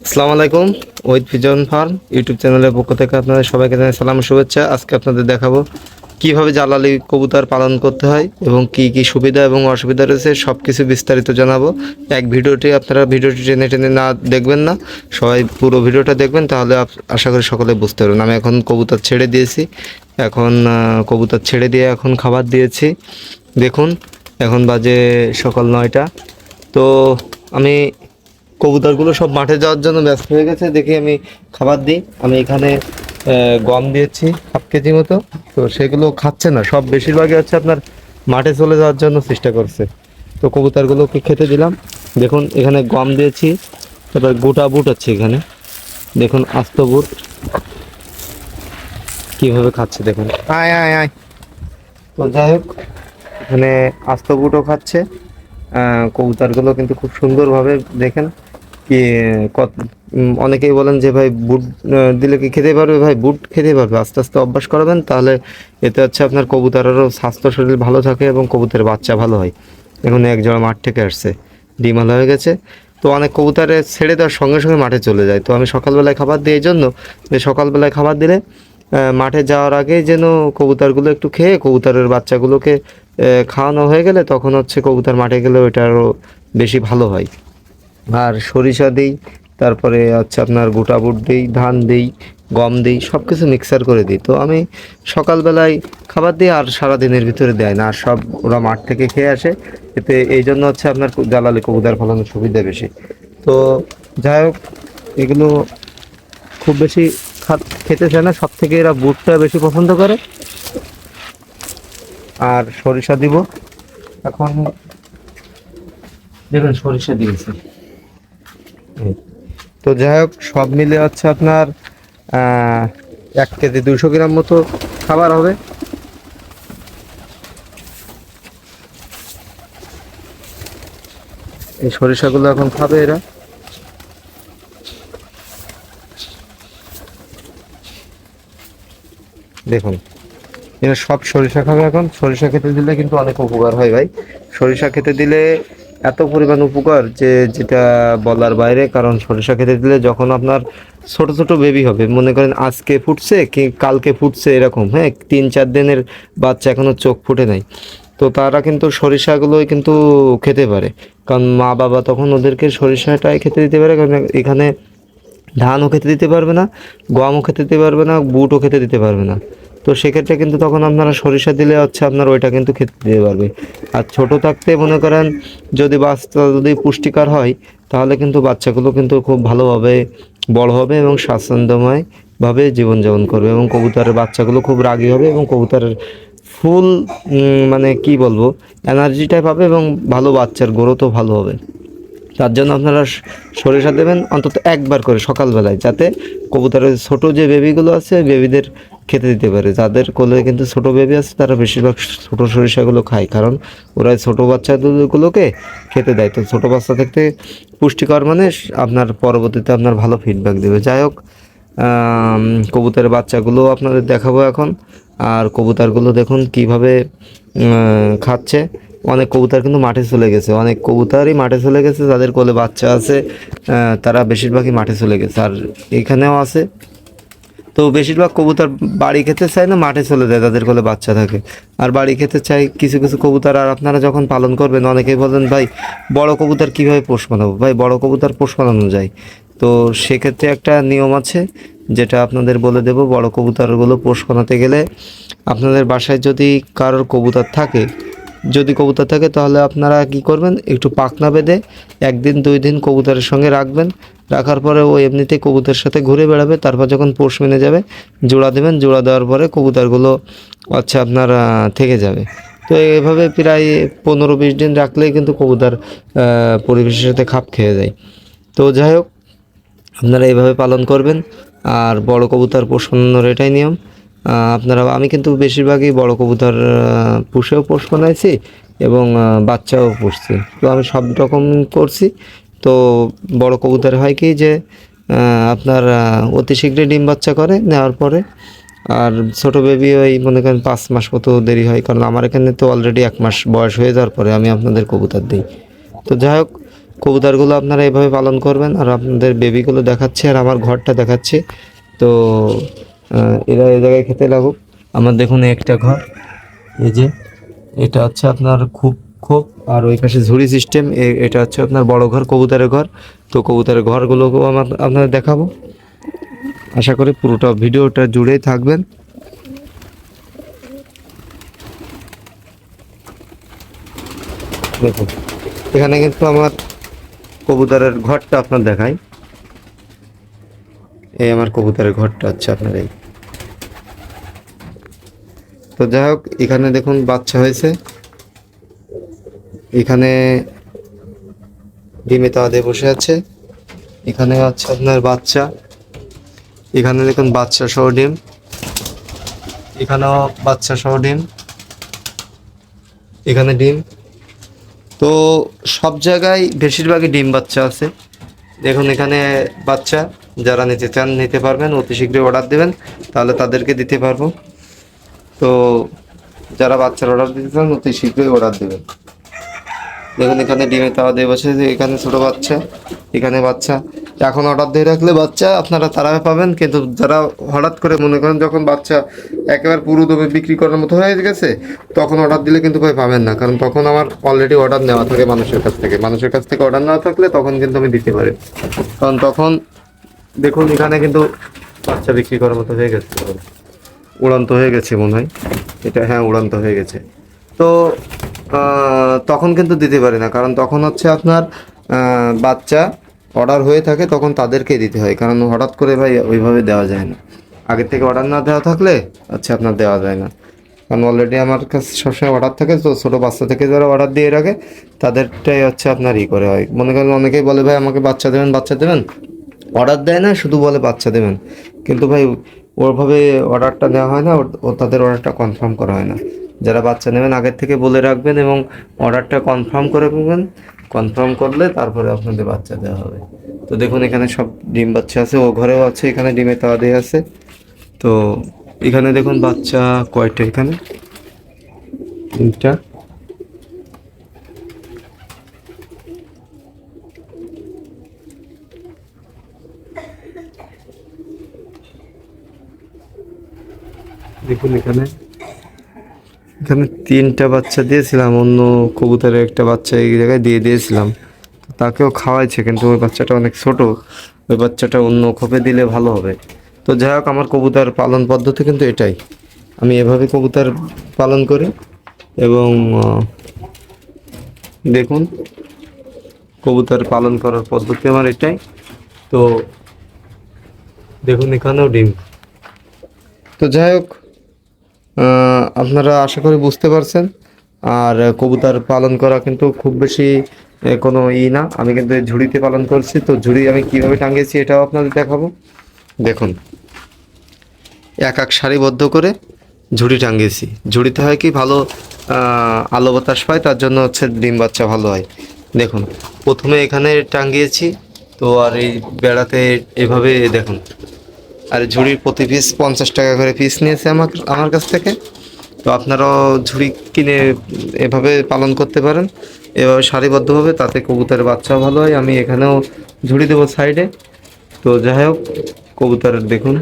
আসসালামু আলাইকুম। ওয়েদ pigeon farm YouTube চ্যানেলের পক্ষ থেকে আপনাদের সবাইকে জানাই সালাম শুভেচ্ছা। আজকে আপনাদের দেখাবো কিভাবে জালালি কবুতর পালন করতে হয় এবং কি কি সুবিধা এবং অসুবিধা রয়েছে সব কিছু বিস্তারিত জানাবো। আপনারা ভিডিওটি টেনে টেনে না দেখবেন না, সবাই পুরো ভিডিওটা দেখবেন, তাহলে আশা করি সকলে বুঝতে পারবেন। আমি এখন কবুতর ছেড়ে দিয়েছি, এখন কবুতর ছেড়ে দিয়ে এখন খাবার দিয়েছি। দেখুন এখন বাজে সকাল 9টা। তো আমি কবুতরগুলো সব মাঠে যাওয়ার জন্য ব্যস্ত হয়ে গেছে, দেখি আমি খাবার দিই। আমি এখানে গম দিয়েছি 1/2 কেজি মতো, তো সেগুলো খাচ্ছে না, সব বেশিরভাগই হচ্ছে আপনার মাঠে চলে যাওয়ার জন্য চেষ্টা করছে। তো কবুতরগুলোকে খেতে দিলাম। দেখুন এখানে গম দিয়েছি, তারপর গোটা বুট আছে এখানে, দেখুন আস্ত বুট কীভাবে খাচ্ছে দেখুন। আয় আয় আয়। তো যাই হোক, এখানে আস্ত বুটও খাচ্ছে। কবুতরগুলো কিন্তু খুব সুন্দরভাবে দেখেন কি কত। অনেকেই বলেন যে ভাই বুট দিলে কি খেতে পারবে? ভাই বুট খেতে পারবে, আস্তে আস্তে অভ্যাস করাবেন, তাহলে এতে হচ্ছে আপনার কবুতরেরও স্বাস্থ্য শরীর ভালো থাকে এবং কবুতরের বাচ্চা ভালো হয়। এখন এক জোড়া মাঠ থেকে আসছে, ডিমাল হয়ে গেছে। তো অনেক কবুতরে ছেড়ে দেওয়ার সঙ্গে সঙ্গে মাঠে চলে যায়। তো আমি সকালবেলায় খাবার দিই এই জন্য যে সকালবেলায় খাবার দিলে মাঠে যাওয়ার আগেই যেন কবুতরগুলো একটু খেয়ে কবুতরের বাচ্চাগুলোকে খাওয়ানো হয়ে গেলে তখন হচ্ছে কবুতর মাঠে গেলে ওইটা আরও বেশি ভালো হয়। আর সরিষা দিই, তারপরে হচ্ছে আপনার গোটা বুট দিই, ধান দিই, গম দিই, সব কিছু মিক্সার করে দিই। তো আমি সকালবেলায় খাবার দিই, আর সারা দিনের ভিতরে দেয় না, আর সব ওরা মাঠ থেকে খেয়ে আসে। এতে এই জন্য হচ্ছে আপনার জালালি কবুতর ফলানোর সুবিধা বেশি। তো যাই হোক, এগুলো খুব বেশি খেতে চায় না, সব থেকে এরা বুটটা বেশি পছন্দ করে। আর সরিষা দিব এখন, দেখুন সরিষা দিয়েছে। তো যাই হোক, সব মিলে হচ্ছে আপনার 1 কেজি 200 গ্রাম মতো খাবার হবে। এই সরিষাগুলো এখন খাবে এরা। দেখুন এরা সব সরিষা খাবে এখন। সরিষা খেতে দিলে কিন্তু অনেক উপকার হয় ভাই। সরিষা খেতে দিলে এত পরিমাণ উপকার যে যেটা বলার বাইরে। কারণ সরিষা খেতে দিলে যখন আপনার ছোট ছোট বেবি হবে, মনে করেন আজকে ফুটছে কি কালকে ফুটছে এরকম, হ্যাঁ 3-4 দিনের বাচ্চা এখনো চোখ ফুটে নাই, তো তারা কিন্তু সরিষাগুলোই কিন্তু খেতে পারে। কারণ মা বাবা তখন ওদেরকে সরিষাটাই খেতে দিতে পারে, কারণ এখানে ধানও খেতে দিতে পারবে না, গমও খেতে দিতে পারবে না, বুটও খেতে দিতে পারবে না। তো সেক্ষেত্রে কিন্তু তখন আপনারা সরিষা দিলে হচ্ছে আপনার ওইটা কিন্তু খেতে দিতে পারবে। আর ছোট থাকতে মনে করেন যদি বাচ্চা যদি পুষ্টিকর হয়, তাহলে কিন্তু বাচ্চাগুলো কিন্তু খুব ভালোভাবে বড় হবে এবং স্বাচ্ছন্দ্যময়ভাবে জীবনযাপন করবে, এবং কবুতরের বাচ্চাগুলো খুব রাগী হবে এবং কবুতরের ফুল মানে কি বলবো এনার্জিটাই পাবে এবং ভালো বাচ্চার গ্রোথও ভালো হবে। তার জন্য আপনারা সরিষা দেবেন অন্তত একবার করে সকালবেলায়, যাতে কবুতরের ছোট যে বেবিগুলো আছে বেবিদের খেতে দিতে পারে। যাদের কোলে কিন্তু ছোট বেবি আছে তারা বেশিরভাগ ছোট সরিষাগুলো খায়, কারণ ওরা ছোট বাচ্চাগুলোকে খেতে দেয়। তো ছোটো বাচ্চা থাকতে পুষ্টিকর মানে আপনার পরবর্তীতে আপনার ভালো ফিডব্যাক দেবে। যাই হোক, কবুতরের বাচ্চাগুলো আপনাদের দেখাবো এখন। আর কবুতরগুলো দেখুন কিভাবে খাচ্ছে। অনেক কবুতর কিন্তু মাঠে চলে গেছে, অনেক কবুতরই মাঠে চলে গেছে, যাদের কোলে বাচ্চা আছে তারা বেশিরভাগই মাঠে চলে গেছে। আর এখানেও আছে। তো বেশিরভাগ কবুতর বাড়ি খেতে চায় না, মাঠে চলে যায় যাদের কোলে বাচ্চা থাকে। আর বাড়ি খেতে চায় কিছু কিছু কবুতর। আর আপনারা যখন পালন করবেন অনেকেই বলেন ভাই বড় কবুতর কীভাবে পোষ মানাবো? ভাই বড় কবুতর পোষ মানানো যায়। তো সেক্ষেত্রে একটা নিয়ম আছে যেটা আপনাদের বলে দেব। বড় কবুতরগুলো পোষ মানাতে গেলে আপনাদের বাসায় যদি কারোর কবুতর থাকে, তাহলে আপনারা কি করবেন, একটু পাখনা বেঁধে 1-2 দিন কবুতরের সঙ্গে রাখবেন। রাখার পরে ও এমনিতেই কবুতরের সাথে ঘুরে বেড়াবে। তারপর যখন পোষ মেনে যাবে জোড়া দেবেন, জোড়া দেওয়ার পরে কবুতরগুলো আচ্ছা আপনার থেকে যাবে। তো এভাবে প্রায় 15-20 দিন রাখলেই কিন্তু কবুতর পরিবেশের সাথে খাপ খেয়ে যায়। তো যাই হোক, আপনারা এইভাবে পালন করবেন। আর বড় কবুতর পোষ মানানোর এটাই নিয়ম। আমি কিন্তু বেশিরভাগই বড় কবুতর পুষেও পোষ বানাইছি এবং বাচ্চাও পুষছি। তো আমি সব রকম করছি। তো বড় কবুতর হয় কি যে আপনার অতি শীঘ্রই ডিম বাচ্চা করে নেওয়ার পরে। আর ছোট বেবি ওই মনে করেন 5 মাস মতো দেরি হয়, কারণ আমার এখানে তো অলরেডি 1 মাস বয়স হয়ে যাওয়ার পরে আমি আপনাদের কবুতর দিই। তো যাই হোক, কবুতরগুলো আপনারা এভাবে পালন করবেন। আর আপনাদের বেবিগুলো দেখাচ্ছে আর আমার ঘরটা দেখাচ্ছে। তো এরা এই জায়গায় খেতে লাগুক। আমার দেখুন একটা ঘর, এই যে এটা হচ্ছে আপনার খুব খোপ, আর ওই পাশে ঝুড়ি সিস্টেম, এটা হচ্ছে আপনার বড় ঘর, কবুতরের ঘর। তো কবুতরের ঘরগুলোকেও আপনাদের দেখাবো। আশা করি পুরোটা ভিডিওটা জুড়েই থাকবেন। দেখুন এখানে কিন্তু আমার কবুতরের ঘরটা আপনার দেখাই। এই আমার কবুতরের ঘরটা হচ্ছে আপনার এই। তো যাই হোক, এখানে দেখুন বাচ্চা হয়েছে, এখানে ডিমে তাওয়া দিয়ে বসে আছে। এখানে আছে আপনার বাচ্চা, এখানে দেখুন বাচ্চা সহ ডিম, এখানেও বাচ্চা সহ ডিম, এখানে ডিম। তো সব জায়গায় বেশিরভাগই ডিম বাচ্চা আছে। দেখুন এখানে বাচ্চা, যারা নিতে চান নিতে পারবেন, অতি শীঘ্রই অর্ডার দেবেন, তাহলে তাদেরকে দিতে পারবো। তো যারা বাচ্চার অর্ডার দিতে চান অতি শীঘ্রই অর্ডার দেবেন। দেখুন এখানে ডিমে তাওয়া দিয়ে বসে, এখানে ছোট বাচ্চা, এখানে বাচ্চা। এখন অর্ডার দিয়ে রাখলে বাচ্চা আপনারা তারাই পাবেন, কিন্তু যারা হঠাৎ করে মনে করেন যখন বাচ্চা একেবারে পুরো দমে বিক্রি করার মতো হয়ে গেছে, তখন অর্ডার দিলে কিন্তু ভাই পাবেন না, কারণ তখন আমার অলরেডি অর্ডার নেওয়া থাকে মানুষের কাছ থেকে। মানুষের কাছ থেকে অর্ডার নেওয়া থাকলে তখন কিন্তু আমি দিতে পারি, কারণ তখন দেখুন এখানে কিন্তু বাচ্চা বিক্রি করার মতো হয়ে গেছে, উড়ান্ত হয়ে গেছে মনে হয় এটা, হ্যাঁ উড়ান্ত হয়ে গেছে। তো তখন কিন্তু দিতে পারি না, কারণ তখন হচ্ছে আপনার বাচ্চা অর্ডার হয়ে থাকে, তখন তাদেরকেই দিতে হয়, কারণ হঠাৎ করে ভাই ওইভাবে দেওয়া যায় না। আগের থেকে অর্ডার না দেওয়া থাকলে আচ্ছা আপনার দেওয়া যায় না, কারণ অলরেডি আমার কাছে সবসময় অর্ডার থাকে। তো ছোটো বাচ্চা থেকে যারা অর্ডার দিয়ে রাখে তাদেরটাই হচ্ছে আপনার করে হয়। মনে করেন অনেকেই বলে ভাই আমাকে বাচ্চা দেবেন, বাচ্চা দেবেন, অর্ডার দেয় না, শুধু বলে বাচ্চা দেবেন, কিন্তু ভাই ওরভাবে অর্ডারটা নেওয়া হয় না, ও তাদের অর্ডারটা কনফার্ম করা হয় না। যারা বাচ্চা নেবেন আগের থেকে বলে রাখবেন এবং অর্ডারটা কনফার্ম করে নেবেন, কনফার্ম করলে তারপরে আপনাদের বাচ্চা দেওয়া হবে। তো দেখুন এখানে সব ডিম বাচ্চা আছে, ও ঘরেও আছে, এখানে ডিমে তাওয়া দিয়ে আছে। তো এখানে দেখুন বাচ্চা কয়টা, এখানে তিনটা। দেখুন এখানে এখানে তিনটা বাচ্চা দিয়েছিলাম, অন্য কবুতরের একটা বাচ্চা এই জায়গায় দিয়ে দিয়েছিলাম, তাকেও খাওয়াইছে, কিন্তু ওই বাচ্চাটা অনেক ছোট, ওই বাচ্চাটা অন্য খোপে দিলে ভালো হবে। তো যাই হোক, আমার কবুতর পালন পদ্ধতি কিন্তু এটাই, আমি এভাবে কবুতর পালন করি। এবং দেখুন কবুতর পালন করার পদ্ধতি আমার এটাই। তো দেখুন এখানেও ডিম। তো যাই হোক, আপনারা আশা করি বুঝতে পারছেন। আর কবুতর পালন করা কিন্তু খুব বেশি কোনো না, আমি কিন্তু এই ঝুড়িতে পালন করছি। তো ঝুড়ি আমি কিভাবে টাঙিয়েছি এটাও আপনাদের দেখাবো। দেখুন এক এক সারিবদ্ধ করে ঝুড়ি টাঙিয়েছি। ঝুড়িতে হয় কি, ভালো আলো বাতাস পায়, তার জন্য হচ্ছে ডিম বাচ্চা ভালো হয়। দেখুন প্রথমে এখানে টাঙিয়েছি, তো আর এই বেড়াতে এভাবে দেখুন। আর ঝুড়ির প্রতি পিস 50 টাকা করে পিস নিয়েছে আমার কাছ থেকে। তো আপনারাও ঝুড়ি কিনে এভাবে পালন করতে পারেন, এভাবে সারিবদ্ধভাবে, তাতে কবুতরের বাচ্চাও ভালো হয়। আমি এখানেও ঝুড়ি দেবো সাইডে। তো যাই হোক, কবুতরের দেখুন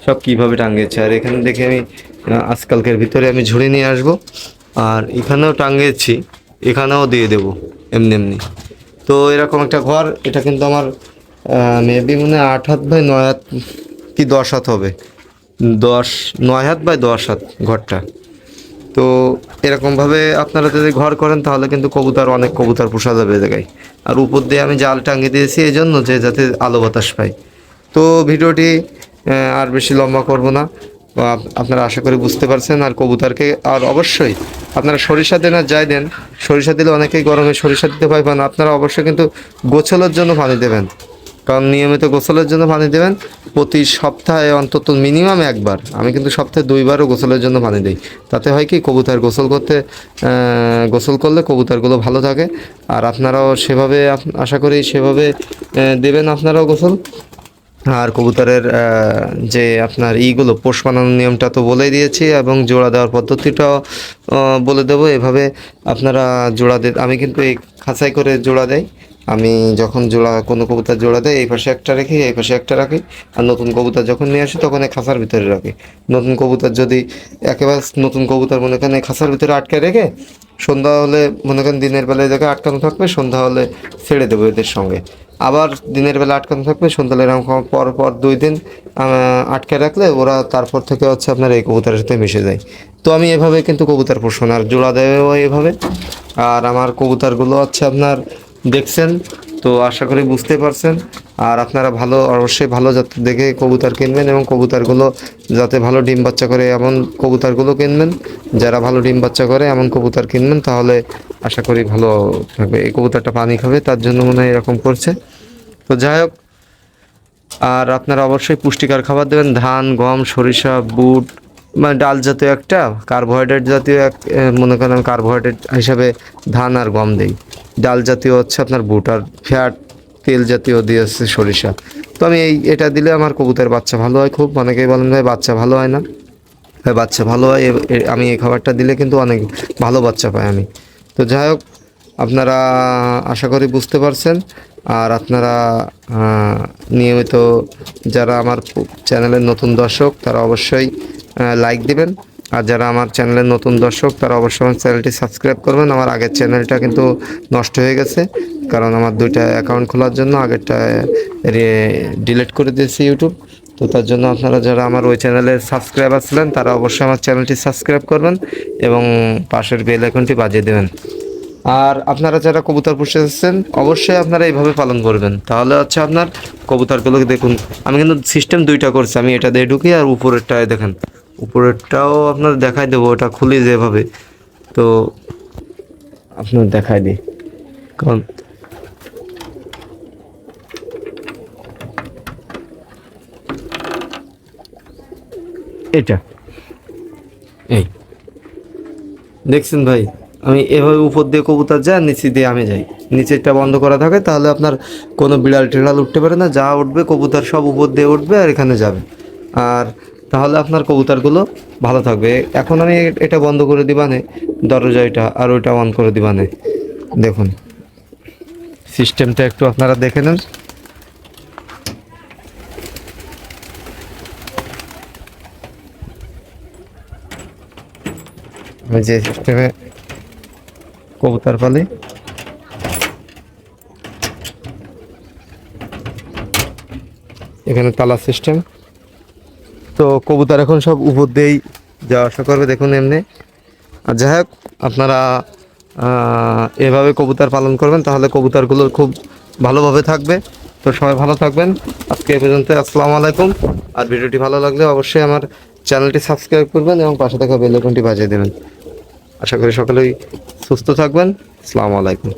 সব কীভাবে টাঙিয়েছে। আর এখানে দেখে আমি আজকালকের ভিতরে আমি ঝুড়ি নিয়ে আসবো, আর এখানেও টাঙিয়েছি, এখানেও দিয়ে দেবো এমনি এমনি। তো এরকম একটা ঘর, এটা কিন্তু আমার মেবি মনে হয় 8 হাত বাই 9 হাত কি 10 হাত হবে, 9 হাত বাই 10 হাত ঘরটা। তো এরকমভাবে আপনারা যদি ঘর করেন তাহলে কিন্তু অনেক কবুতর পোষা যাবে জায়গায়। আর উপর দিয়ে আমি জাল টাঙিয়ে দিয়েছি এই জন্য যে যাতে আলো বাতাস পায়। তো ভিডিওটি আর বেশি লম্বা করব না, আপনারা আশা করি বুঝতে পারছেন। আর কবুতরকে আর অবশ্যই আপনারা সরিষা দেন আর যাই দেন, সরিষা দিলে অনেকেই গরমে সরিষা দিতে ভয় পান, আপনারা অবশ্যই কিন্তু গোছলের জন্য পানি দেবেন, কারণ নিয়মিত গোসলের জন্য পানি দেবেন। প্রতি সপ্তাহে অন্তত মিনিমাম একবার, আমি কিন্তু সপ্তাহে 2বারও গোসলের জন্য পানি দিই। তাতে হয় কি, কবুতর গোসল করলে কবুতরগুলো ভালো থাকে। আর আপনারাও সেভাবে আশা করি সেভাবে দেবেন আপনারাও গোসল। আর কবুতরের যে আপনার পোষ বানানোর নিয়মটা তো বলেই দিয়েছি, এবং জোড়া দেওয়ার পদ্ধতিটাও বলে দেবো। এভাবে আপনারা জোড়া আমি কিন্তু এই খাঁচাই করে জোড়া দেই, আমি যখন কোনো কবুতর জোড়া দেয় এই পাশে একটা রেখে এই পাশে একটা রাখি, আর নতুন কবুতর যখন নিয়ে আসি তখন এই খাঁচার ভিতরে রাখি। নতুন কবুতর যদি একেবারে নতুন কবুতর মনে করেন এই খাঁচার ভিতরে আটকে রেখে সন্ধ্যা হলে মনে করেন দিনের বেলায় জায়গায় আটকানো থাকবে, সন্ধ্যা হলে ছেড়ে দেবো এদের সঙ্গে। আবার দিনের বেলা আটকানো থাকবে, সন্ধ্যা এরকম পর পর 2 দিন আটকে রাখলে ওরা তারপর থেকে হচ্ছে আপনার এই কবুতরের সাথে মিশে যায়। তো আমি এভাবে কিন্তু কবুতর পোষণ আর জোড়া দেওয়া এভাবে। আর আমার কবুতরগুলো হচ্ছে আপনার দেখছেন, তো আশা করি বুঝতে পারছেন। আর আপনারা অবশ্যই ভালো জাতের দেখে কবুতর কিনবেন এবং কবুতরগুলো যাতে ভালো ডিম বাচ্চা করে এমন কবুতরগুলো কিনবেন। যারা ভালো ডিম বাচ্চা করে এমন কবুতর কিনবেন, তাহলে আশা করি ভালো থাকবে। এই কবুতরটা পানি খাবে তার জন্য মনে হয় এরকম করছে। তো যাই হোক, আর আপনারা অবশ্যই পুষ্টিকর খাবার দেবেন, ধান, গম, সরিষা, বুট, মানে ডাল জাতীয় একটা কার্বোহাইড্রেট জাতীয় মনে করেন কার্বোহাইড্রেট হিসাবে ধান আর গম দেই। ডাল জাতীয় হচ্ছে আপনার বুট, আর ফ্যাট তেল জাতীয় দিয়েছে সরিষা। তো আমি এটা দিলে আমার কবুতরের বাচ্চা ভালো হয় খুব। অনেকেই বলেন ভাই বাচ্চা ভালো হয় না, ভাই বাচ্চা ভালো হয়। আমি এই খাবারটা দিলে কিন্তু অনেক ভালো বাচ্চা পাই আমি। তো যাই হোক, আপনারা আশা করি বুঝতে পারছেন। আর আপনারা নিয়মিত যারা আমার চ্যানেলের নতুন দর্শক তারা অবশ্যই লাইক দিবেন। আর যারা আমার চ্যানেলের নতুন দর্শক তারা অবশ্যই আমার চ্যানেলটি সাবস্ক্রাইব করবেন। আমার আগের চ্যানেলটা কিন্তু নষ্ট হয়ে গেছে, কারণ আমার 2টা অ্যাকাউন্ট খোলার জন্য আগেরটা ডিলিট করে দিয়েছি ইউটিউব। তো তার জন্য আপনারা যারা আমার ওই চ্যানেলের সাবস্ক্রাইবার ছিলেন তারা অবশ্যই আমার চ্যানেলটি সাবস্ক্রাইব করবেন এবং পাশের বেল আইকনটি বাজিয়ে দেবেন। আর আপনারা যারা কবুতর পুষতে যাচ্ছেন অবশ্যই আপনারা এইভাবে পালন করবেন, তাহলে হচ্ছে আপনার কবুতরগুলোকে দেখুন। আমি কিন্তু সিস্টেম 2টা করছি, আমি এটা দিয়ে ঢুকি আর উপরেরটায় দেখেন, উপরেরটাও আপনার দেখাই দেবো, ওটা খুলি যেভাবে। তো আপনার দেখাই দিই, কারণ এটা এই দেখছেন ভাই, আমি এভাবে উপর দিয়ে কবুতর যায়, নিচে দিয়ে আমি যাই। নিচেরটা বন্ধ করা থাকে, তাহলে আপনার কোনো বিড়াল টিড়াল উঠতে পারে না, যা উঠবে কবুতর সব উপর দিয়ে উঠবে আর এখানে যাবে। আর তাহলে আপনার কবুতরগুলো ভালো থাকবে। এখন আমি এটা বন্ধ করে দিবানে দরজা, এটা আর ওইটা অন করে দিবানে। দেখুন সিস্টেমটা একটু আপনারা দেখে নেন। আমি যে সিস্টেমে কবুতর পালি, এখানে তালা সিস্টেম। তো কবুতর এখন সব উপর দিয়েই যাওয়া আসা করবে, দেখুন এমনি। আর যাই হোক, আপনারা এভাবে কবুতর পালন করবেন, তাহলে কবুতরগুলো খুব ভালোভাবে থাকবে। তো সবাই ভালো থাকবেন, আজকে এ পর্যন্ত। আসসালামু আলাইকুম। আর ভিডিওটি ভালো লাগলে অবশ্যই আমার চ্যানেলটি সাবস্ক্রাইব করবেন এবং পাশে থাকা বেল আইকনটি বাজিয়ে দেবেন। আশা করি সকলেই সুস্থ থাকবেন। আসসালামু আলাইকুম।